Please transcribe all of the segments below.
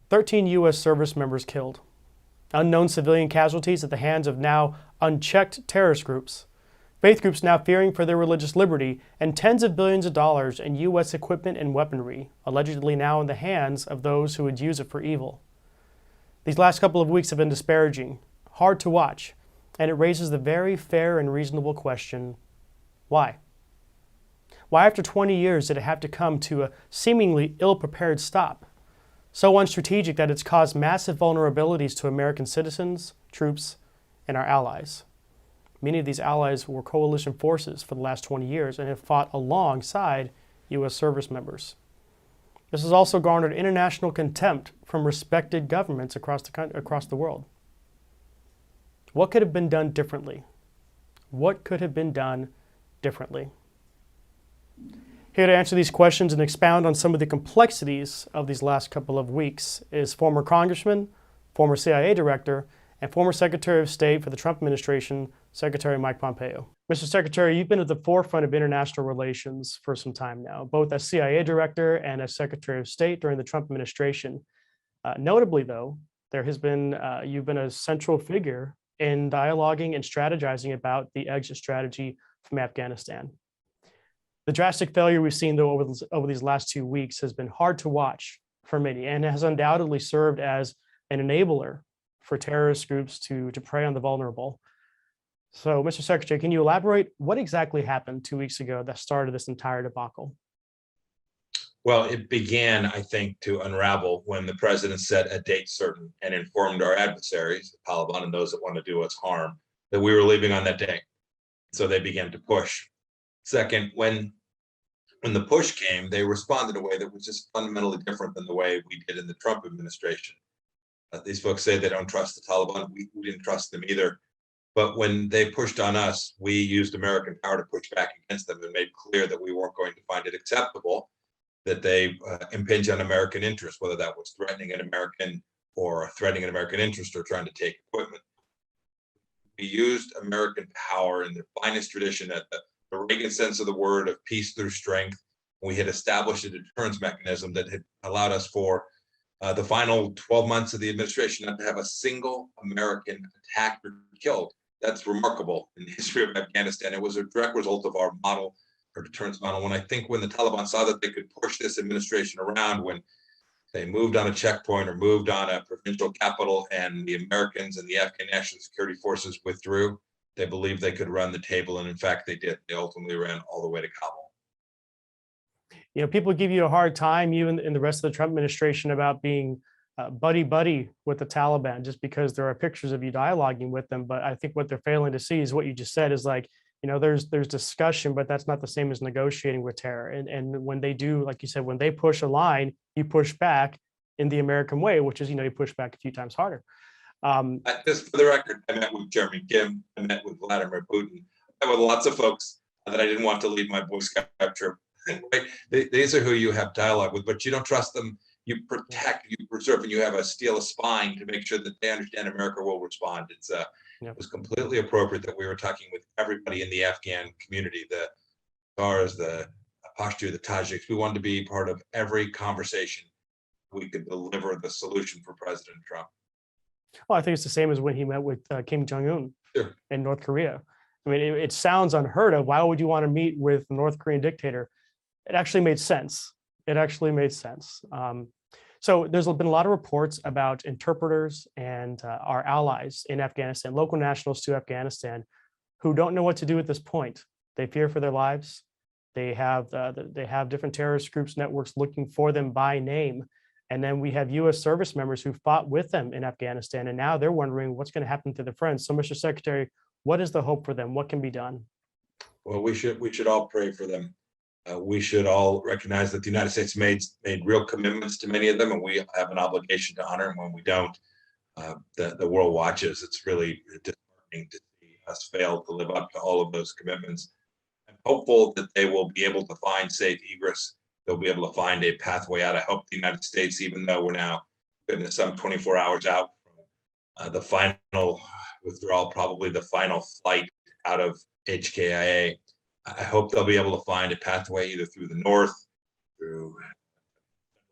13 U.S. service members killed. Unknown civilian casualties at the hands of now unchecked terrorist groups. Faith groups now fearing for their religious liberty, and tens of billions of dollars in U.S. equipment and weaponry, allegedly now in the hands of those who would use it for evil. These last couple of weeks have been disparaging, hard to watch, and it raises the very fair and reasonable question, why? Why after 20 years did it have to come to a seemingly ill-prepared stop? So unstrategic that it's caused massive vulnerabilities to American citizens, troops, and our allies. Many of these allies were coalition forces for the last 20 years and have fought alongside U.S. service members. This has also garnered international contempt from respected governments across the world. What could have been done differently? What could have been done differently? Here to answer these questions and expound on some of the complexities of these last couple of weeks is former Congressman, former CIA Director, and former Secretary of State for the Trump administration, Secretary Mike Pompeo. Mr. Secretary, you've been at the forefront of international relations for some time now, both as CIA Director and as Secretary of State during the Trump administration. Notably, though, you've been a central figure in dialoguing and strategizing about the exit strategy from Afghanistan. The drastic failure we've seen, though, over these last 2 weeks has been hard to watch for many and has undoubtedly served as an enabler for terrorist groups to prey on the vulnerable. So, Mr. Secretary, can you elaborate what exactly happened 2 weeks ago that started this entire debacle? Well, it began, I think, to unravel when the president set a date certain and informed our adversaries, the Taliban and those that want to do us harm, that we were leaving on that day. So they began to push. Second, when the push came, they responded in a way that was just fundamentally different than the way we did in the Trump administration. These folks say they don't trust the Taliban. We didn't trust them either. But when they pushed on us, we used American power to push back against them and made clear that we weren't going to find it acceptable that they impinge on American interests, whether that was threatening an American or threatening an American interest or trying to take equipment. We used American power in the finest tradition at the Reagan sense of the word of peace through strength. We had established a deterrence mechanism that had allowed us for the final 12 months of the administration not to have a single American attacked or killed. That's remarkable in the history of Afghanistan. It was a direct result of our model, our deterrence model. When the Taliban saw that they could push this administration around, when they moved on a checkpoint or moved on a provincial capital and the Americans and the Afghan National Security Forces withdrew, they believed they could run the table. And in fact, they did. They ultimately ran all the way to Kabul. You know, people give you a hard time, you and the rest of the Trump administration, about being buddy-buddy with the Taliban just because there are pictures of you dialoguing with them. But I think what they're failing to see is what you just said is like, you know, there's discussion, but that's not the same as negotiating with terror. And when they do, like you said, when they push a line, you push back in the American way, which is, you know, you push back a few times harder. Just for the record, I met with Jeremy Kim. I met with Vladimir Putin. I met with lots of folks that I didn't want to leave my Boy Scout troop. Right? These are who you have dialogue with, but you don't trust them. You protect, you preserve, and you have a steel a spine to make sure that they understand America will respond. It was completely appropriate that we were talking with everybody in the Afghan community, the Tars, the Pashto, the Tajiks. We wanted to be part of every conversation. We could deliver the solution for President Trump. Well, I think it's the same as when he met with Kim Jong-un in North Korea. I mean, it sounds unheard of. Why would you want to meet with the North Korean dictator? It actually made sense. It actually made sense. So there's been a lot of reports about interpreters and our allies in Afghanistan, local nationals to Afghanistan, who don't know what to do at this point. They fear for their lives. They have different terrorist groups, networks looking for them by name. And then we have U.S. service members who fought with them in Afghanistan, and now they're wondering what's going to happen to their friends. So, Mr. Secretary, what is the hope for them? What can be done? Well, we should all pray for them. We should all recognize that the United States made real commitments to many of them, and we have an obligation to honor. And when we don't, the world watches. It's really disheartening to see us fail to live up to all of those commitments. I'm hopeful that they will be able to find safe egress. They'll be able to find a pathway out. I hope the United States, even though we're now some 24 hours out from the final withdrawal, probably the final flight out of HKIA, I hope they'll be able to find a pathway either through the north, through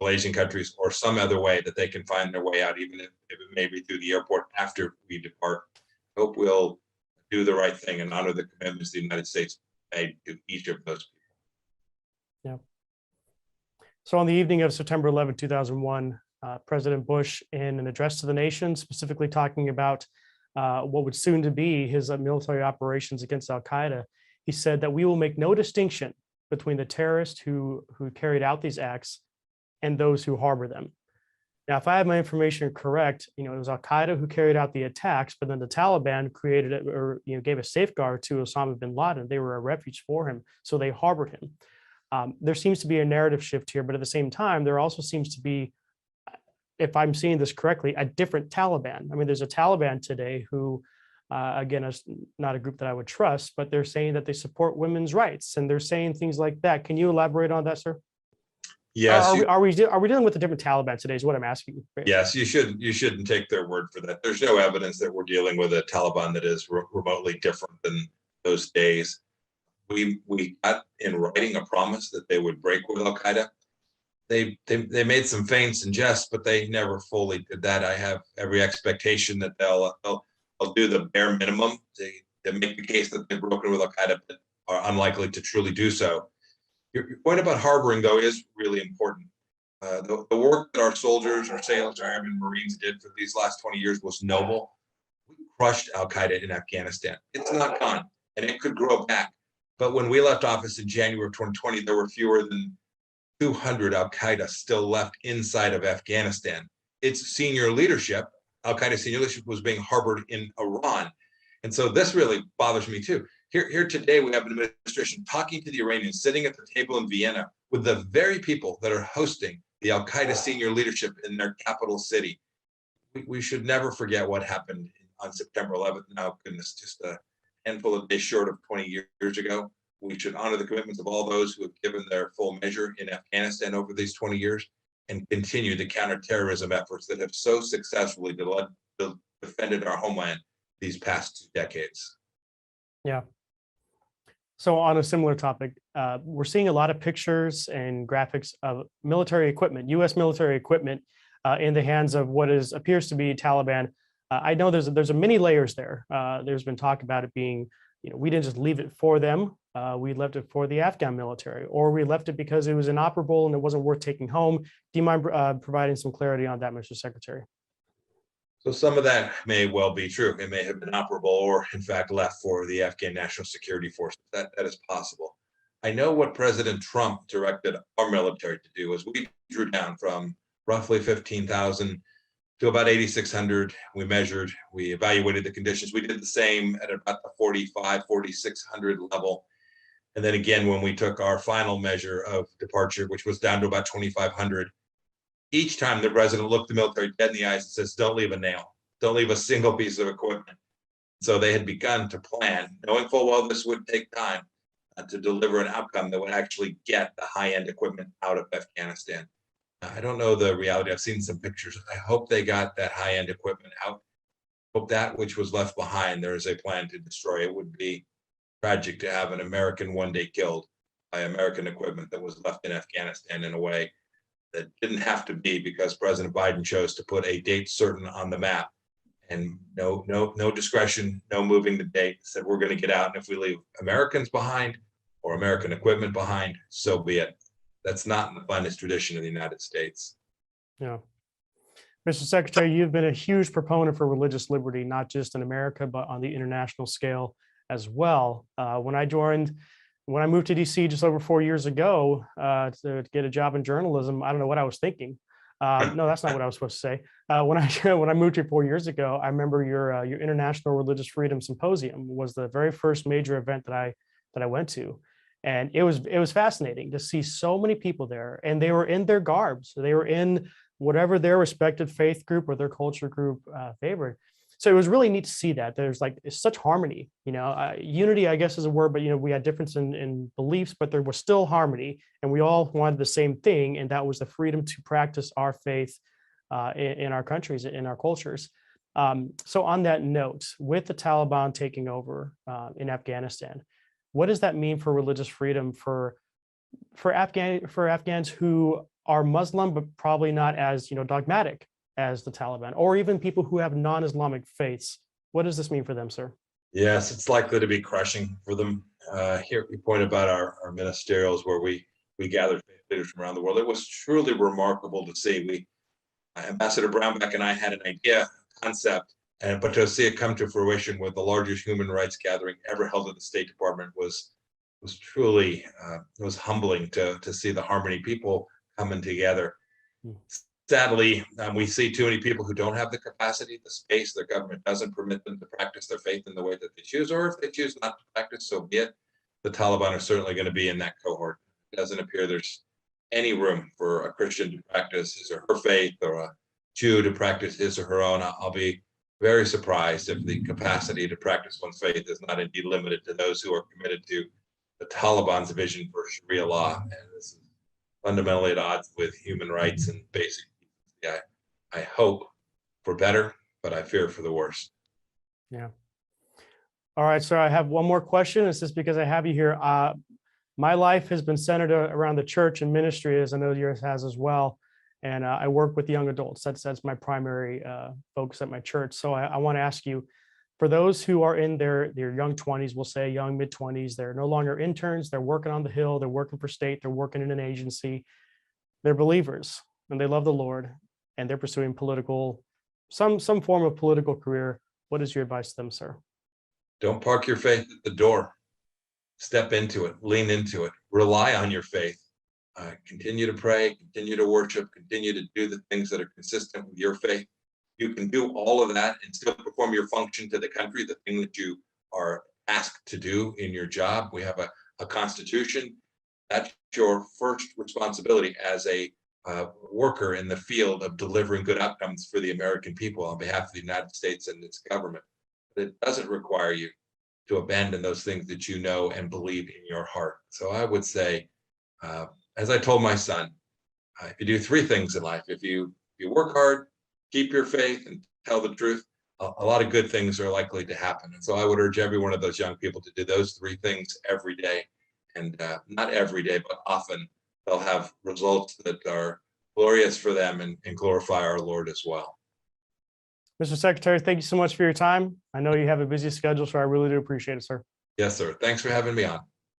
Malaysian countries or some other way that they can find their way out, even if it may be through the airport after we depart. I hope we'll do the right thing and honor the commitments the United States made to each of those people. Yeah. So on the evening of September 11, 2001, President Bush, in an address to the nation, specifically talking about what would soon to be his military operations against al-Qaeda, he said that we will make no distinction between the terrorists who carried out these acts and those who harbor them. Now, if I have my information correct, it was al-Qaeda who carried out the attacks, but then the Taliban created it, or gave a safeguard to Osama bin Laden. They were a refuge for him, so they harbored him. There seems to be a narrative shift here, but at the same time, there also seems to be, if I'm seeing this correctly, a different Taliban. I mean, there's a Taliban today who, again, is not a group that I would trust, but they're saying that they support women's rights, and they're saying things like that. Can you elaborate on that, sir? Yes. Are we dealing with a different Taliban today? Is what I'm asking you. Yes, you shouldn't take their word for that. There's no evidence that we're dealing with a Taliban that is remotely different than those days. We got in writing a promise that they would break with Al Qaeda. They made some feints and jests, but they never fully did that. I have every expectation that they'll do the bare minimum to make the case that they've broken with Al Qaeda, but are unlikely to truly do so. Your point about harboring, though, is really important. The work that our soldiers, our sailors, our airmen, Marines did for these last 20 years was noble. We crushed Al Qaeda in Afghanistan. It's not gone, and it could grow back. But when we left office in January of 2020, there were fewer than 200 Al Qaeda still left inside of Afghanistan. Its senior leadership, Al Qaeda senior leadership, was being harbored in Iran. And so this really bothers me too. Here today, we have an administration talking to the Iranians, sitting at the table in Vienna with the very people that are hosting the Al Qaeda senior leadership in their capital city. We should never forget what happened on September 11th. Now, goodness, just a handful of days short of 20 years ago. We should honor the commitments of all those who have given their full measure in Afghanistan over these 20 years and continue the counterterrorism efforts that have so successfully defended our homeland these past 2 decades. Yeah. So on a similar topic, we're seeing a lot of pictures and graphics of military equipment, U.S. military equipment, in the hands of what appears to be Taliban. I know there's many layers there. There's been talk about it being, we didn't just leave it for them. We left it for the Afghan military, or we left it because it was inoperable and it wasn't worth taking home. Do you mind providing some clarity on that, Mr. Secretary? So some of that may well be true. It may have been operable or, in fact, left for the Afghan National Security Forces. That is possible. I know what President Trump directed our military to do is we drew down from roughly 15,000 to about 8,600. We measured, we evaluated the conditions. We did the same at about the 4,600 level. And then again, when we took our final measure of departure, which was down to about 2,500, each time the president looked the military dead in the eyes and says, don't leave a nail, don't leave a single piece of equipment. So they had begun to plan, knowing full well this would take time, to deliver an outcome that would actually get the high-end equipment out of Afghanistan. I don't know the reality. I've seen some pictures. I hope they got that high-end equipment out. Hope that which was left behind, there is a plan to destroy. It would be tragic to have an American one day killed by American equipment that was left in Afghanistan in a way that didn't have to be, because President Biden chose to put a date certain on the map, and no discretion, no moving the date. Said we're going to get out, and if we leave Americans behind or American equipment behind, so be it. That's not in the finest tradition of the United States. Yeah. Mr. Secretary, you've been a huge proponent for religious liberty, not just in America, but on the international scale as well. When I moved to DC just over 4 years ago to get a job in journalism, I don't know what I was thinking. No, that's not what I was supposed to say. When I moved here 4 years ago, I remember your International Religious Freedom Symposium was the very first major event that I went to. And it was fascinating to see so many people there, and they were in their garbs. So they were in whatever their respective faith group or their culture group favored. So it was really neat to see that there's such harmony, unity, I guess is a word, but, we had difference in beliefs, but there was still harmony, and we all wanted the same thing. And that was the freedom to practice our faith in our countries, in our cultures. So on that note, with the Taliban taking over in Afghanistan, what does that mean for religious freedom for Afghans who are Muslim, but probably not as, dogmatic as the Taliban, or even people who have non-Islamic faiths. What does this mean for them, sir? Yes, it's likely to be crushing for them. Here, you point about our ministerials where we gathered faith leaders from around the world. It was truly remarkable to see. Ambassador Brownback and I had an idea, concept, but to see it come to fruition with the largest human rights gathering ever held at the State Department was truly it was humbling to see the harmony, people coming together. Mm. Sadly, we see too many people who don't have the capacity, the space. Their government doesn't permit them to practice their faith in the way that they choose, or if they choose not to practice, so be it. The Taliban are certainly going to be in that cohort. It doesn't appear there's any room for a Christian to practice his or her faith, or a Jew to practice his or her own. I'll be very surprised if the capacity to practice one's faith is not indeed limited to those who are committed to the Taliban's vision for Sharia law. And this is fundamentally at odds with human rights and basic. I hope for better, but I fear for the worst. Yeah. All right, sir. I have one more question. It's just because I have you here. My life has been centered around the church and ministry, as I know yours has as well. And I work with young adults. That's my primary focus at my church. So I want to ask you, for those who are in their young 20s, we'll say young mid 20s, they're no longer interns. They're working on the Hill. They're working for state. They're working in an agency. They're believers and they love the Lord, and they're pursuing some form of political career. What is your advice to them, sir? Don't park your faith at the door. Step into it, lean into it, rely on your faith. Continue to pray, continue to worship, continue to do the things that are consistent with your faith. You can do all of that and still perform your function to the country, the thing that you are asked to do in your job. We have a constitution. That's your first responsibility as a worker in the field of delivering good outcomes for the American people on behalf of the United States and its government. But it doesn't require you to abandon those things that you know and believe in your heart. So I would say, as I told my son, if you do three things in life, if you work hard, keep your faith, and tell the truth, a lot of good things are likely to happen. And so I would urge every one of those young people to do those three things every day. And not every day, but often they'll have results that are glorious for them and glorify our Lord as well. Mr. Secretary, thank you so much for your time. I know you have a busy schedule, so I really do appreciate it, sir. Yes, sir. Thanks for having me on.